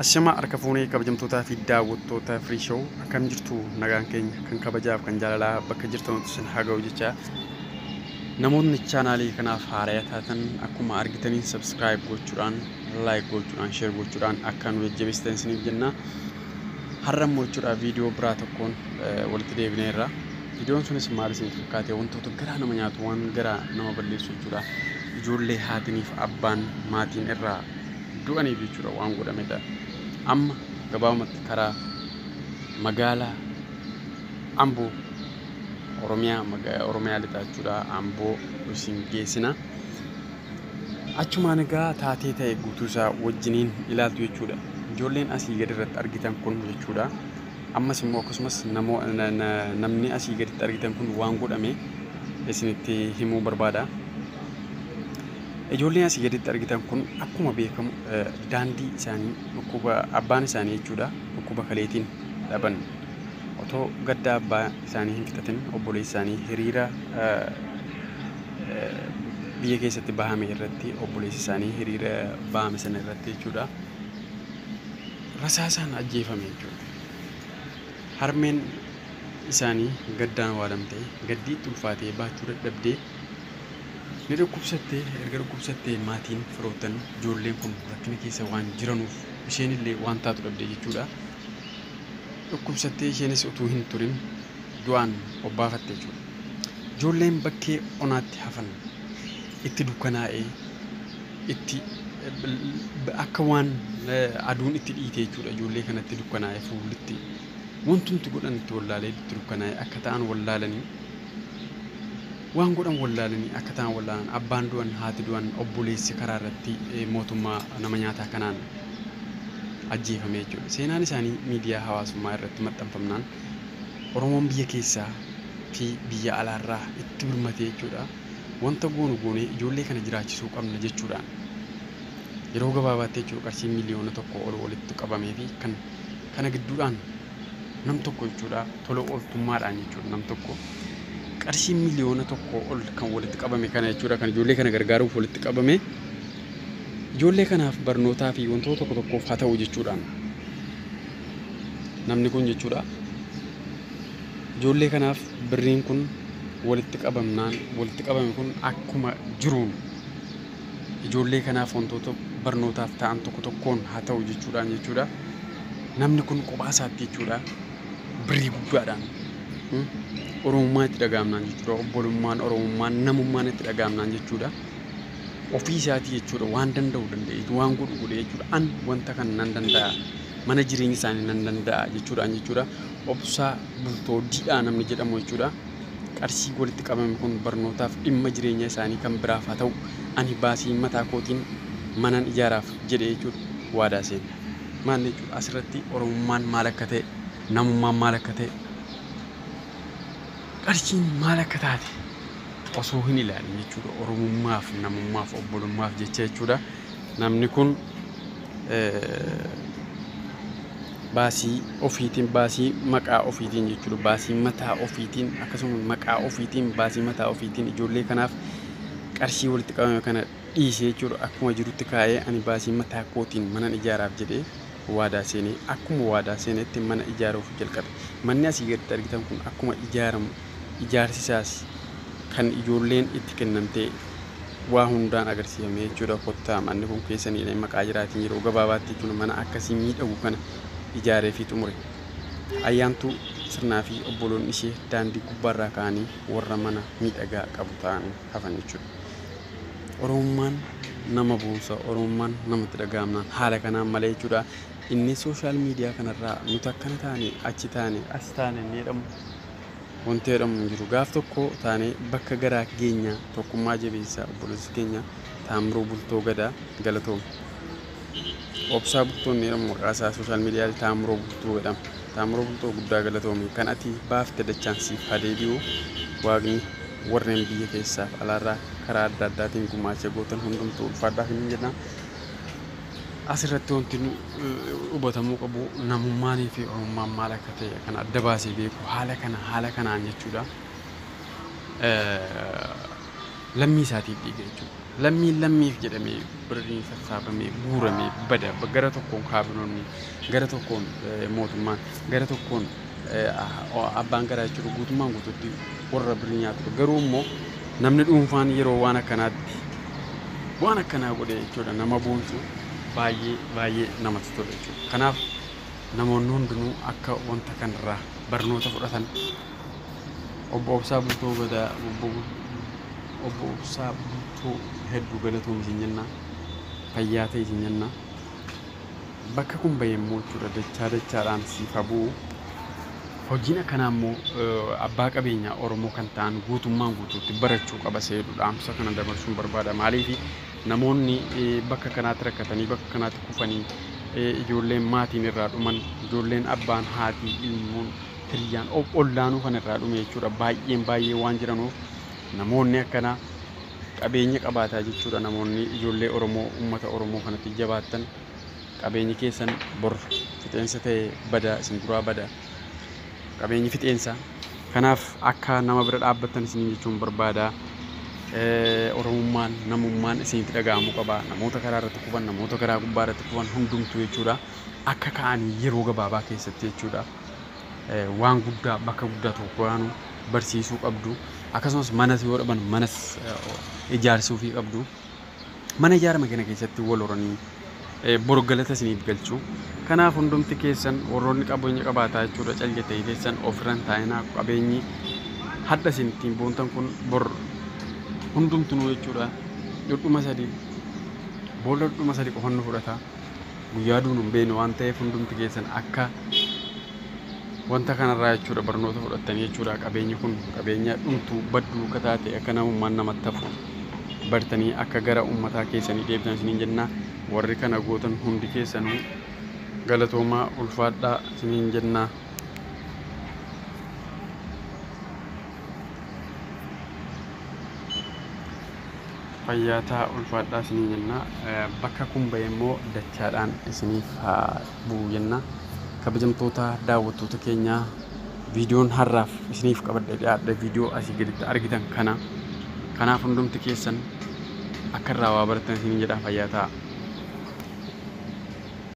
Ashama harka fuunee kabajamtootaa fi daawwattoota Free Show akkam jirtu nagaan keenya kan kabajaaf kan jaalalaa bakka jirtan sin haa ga'u jecha namoonni chaanaalii kanaaf haaraa taatan akkuma argitaniin subscribe gochuudhaan like gochuudhaan share gochuudhaan akka nu jajjabeessitan isiniif jenna. Har'a immoo jechuudha viidiyoo biraa tokkoon walitti deebineerra. Viidiyoon sunis maal isiniif fakkaate wantoota garaa nama nyaatu waan garaa nama balleessu jechuudha. Ijoollee haatiniif abbaan maatiin irraa du'aniif jechuudha waan godhamedha. Amma gabaabumatti karaa magaalaa Amboo Oromiyaa lixaa jechuudha. Amboo isin geessina. Achumaan egaa taatee ta'e guutuu isaa wajjiniin ilaaltu jechuudha. Ijoolleen asii gadi irratti argitan kun jechuudha. Ammas immoo akkasumas namni asii gaditti argitan kun waan godhame isinitti himuu barbaada. Ijoolleen asii gaditti argitan kun akkuma beekamu daandii isaanii dhukkuba abbaan isaanii jechuudha dhukkuba kaleetiin dhaban otoo gadda abbaa isaanii hin fixatin obboleessi isaanii hiriira biyya keessatti bahame irratti obboleessi isaanii hiriira bahame sana irratti jechuudha rasaasaan ajjeefame jechuudha. Harmeen isaanii gaddaan waadamtee gaddii ulfaatee baachuu dadhabdee ni dhukkubsattee erga dhukkubsattee maatiin firootan ijoolleen kun rakkina keessa waan jiranuuf isheen illee waan taatu dhabdee jechuudha. Dhukkubsattee isheenis utuu hin turin du'aan obbaafatte jechuudha. Ijoolleen bakkee onaatti hafan itti dukkanaa'ee itti akka waan aduun itti dhiite jechuudha. Ijoollee kanatti dukkanaa'ee fuullitti wantumti godhan itti wallaalee itti dukkanaa'ee akka ta'an wallaalanii waan godhan wallaalanii akka ta'an wallaalan abbaan du'an haati du'an obboleessi karaa irratti mootummaa nama nyaataa kanaan ajjeefame jechuudha. Seenaan isaanii miidiyaa hawaasummaa irratti maxxanfamnaan Oromoon biyya keessaa fi biyya alaarraa itti birmatee jechuudha. Wanta goonee ijoollee kana jiraachisuu qabna jechuudhaan yeroo gabaabaatti jechuudha qarshii miliyoona tokko ol walitti qabamee fi kana gidduudhaan nam tokko jechuudha tola ooltummaadhaan jechuudha nam tokko qarshii miliyoona tokko ol kan walitti qabame kana jechuudha kan ijoollee kana gargaaruuf walitti qabame ijoollee kanaaf barnootaa fi wantoota tokkoof haa ta'u jechuudhaan namni kun jechuudha ijoollee kanaaf birriin kun walitti qabame kun akkuma jiruun ijoollee kanaaf wantoota barnootaaf ta'an tokkoon haa ta'u jechuudha namni kun kophaa isaatti jechuudha birrii guddaadhaan Oromummaan itti dhagaamnaan jechuudha. Obbolummaan Oromummaan namummaan itti dhagaamnaan jechuudha. Ofii isaatii jechuudha waan danda'u danda'e waan godhu godhe jechuudha. An wanta kan nan danda'a mana jireenya isaanii nan danda'a jechuudha. Obsaa bultoo diidhaa namni jedhamu jechuudha. Qarshii walitti qabame kun barnootaaf dhimma jireenya isaanii kan biraaf haa ta'u ani baasii mataa kootiin manan ijaaraaf jedhe jechuudha waadaa seena. Maal jechuudha asirratti Oromummaan maal akka ta'e namummaan maal akka ta'e qarshiin maal akka taate osoo hin ilaalin jechuudha. Oromummaaf namummaaf obbolummaaf jecha jechuudha. Namni kun baasii ofiitiin baasii maqaa ofiitiin jechuudha. Baasii mataa ofiitiin akkasumas maqaa ofiitiin baasii mataa ofiitiin ijoollee kanaaf qarshii walitti qabame kana dhiisee jechuudha. Akkuma jirutti kaa'ee ani baasii mataa kootiin mana ijaaraaf jedhee waadaa seenee akkuma waadaa seenetti mana ijaaruuf jalqabe. Manni asii gaditti argitan kun akkuma ijaaramu ijaarsisaas kan ijoolleen itti kennamtee waa hundaan agarsiifame jechuudha. Kottaa manni kun keessanii maqaa jiraatiin yeroo gabaabaatti jechuudha mana akkasii miidhagu kana ijaaree fi xumure. Ayyaantuu sirnaa fi obboloonni ishee daandii gubbaarraa ka'anii warra mana miidhagaa qabu ta'anii hafan jechuudha. Oromummaan nama boonsa Oromummaan namatti dhagaamnaan haala kanaan malee jechuudha. Inni sooshaal miidiyaa kanarraa nuti akkana taane achi taane as taane ni jedhamu wanti jedhamu jiru. Gaaf tokko taane bakka garaa keenya tokkummaa jabeessaa obboleessi keenya Taamiroo Bultoo Gadaa galatoom. Obsaa Bultoonni jedhamu maqaa isaa sooshaal miidiyaa Taamiroo Bultoo jedhama. Taamiroo Bultoo guddaa galatoomi kan ati baafte dachaan siif hadeebi'u waaqni warreen biyya keessaaf alaarraa karaa adda addaatiin gumaacha gootan hundumtuu ulfaadhaaf hin jenna. Asirratti wanti hubatamuu qabu namummaanii fi Oromummaan maal akka ta'e kan adda baasee beeku haala kanaan jechuudha. Lammii isaatiif dhiiga jechuudha. lammiif jedhamee birriin sassaabamee guuramee bada gara tokkoon kaabinoonni gara tokkoon mootummaan gara tokkoon abbaan garaa jechuudha guutummaan guutuutti warra birrii nyaatu garuu immoo namni dhuunfaan yeroo waan akkanaa godhe jechuudha nama boonsu baay'ee namatti tola jechuudha. Kanaaf namoonni hundinuu akka wanta kanarraa barnoota fudhatan obbo Obsaa Bultoo Gadaa obbo Obsaa Bultoo hedduu galatoom isin jenna fayyaa ta'e isin jenna bakka kun bahemmoo jechuudha dachaadhaan siif habuu hojiin akkanaa immoo abbaa qabeenyaa Oromoo kan ta'an guutummaan guutuutti barachuu qaba seeduu dhaamsa kana dabarsuun barbaada. Maaliif namoonni bakka kanaatti rakkatanii bakka kanaatti kufanii ijoolleen maatiin irraa dhuman ijoolleen abbaan haatii ilmoon hiriyyaan ollaanuu kan irraa dhume jechuudha baay'ee waan jiranuuf namoonni akkanaa qabeenya qabaataa jechuudha. Namoonni ijoollee Oromoo uummata Oromoo kanatti jabaattan qabeenyi keessan bor fixeensa ta'e bada isin duraa bada qabeenyi fixeensa. Kanaaf akka nama bira dhaabbattan isin jechuun barbaada. Oromummaan namummaan isinitti dhaga'amuu qaba. Namoota karaa irratti kufan namoota karaa gubbaa irratti kufan hundumtuu jechuudha akka ka'anii yeroo gabaabaa keessatti jechuudha waan guddaa bakka guddaa tokko waanu barsiisuu qabdu. Akkasumas manas yoo dhaban manas ijaarsuu fi qabdu. Mana ijaarame kana keessatti wal horanii borgalata isiniif galchuu. Kanaaf hundumti keessan warroonni qabeenya qabaataa jechuudha calqatee keessan ofirran taa'inaa qabeenyi hadda isinittiin boontan kun bor hundumtuu jechuudha dhudhuma sadii boolla dhudhuma sadii qofannu fudhata guyyaa duunuun beenu waan ta'eef hundumti keessan akka wanta kanarraa jechuudha barnoota fudhattanii jechuudha qabeenyi kun qabeenya dhumtuu badduu kataate akka namummaan namatti hafu bartanii akka gara uummataa keessanii deebitan isiniin jenna. Warri kana gootan hundi keessanuu galatoomaa ulfaadhaa isiniin jenna. Fayyaataa ulfaadhaa isiniin jenna. Bakka kun bahemmoo dachaadhaan isiniif haa bu'u jenna. Kabajamtoota daawwattoota keenyaa viidiyoon har'aaf isiniif qabadhe dhiyaadha viidiyoo asii gaditti argitan kana. Kanaaf hundumti keessan akka irraa waa baratan isiniin jedha. Fayyaataa.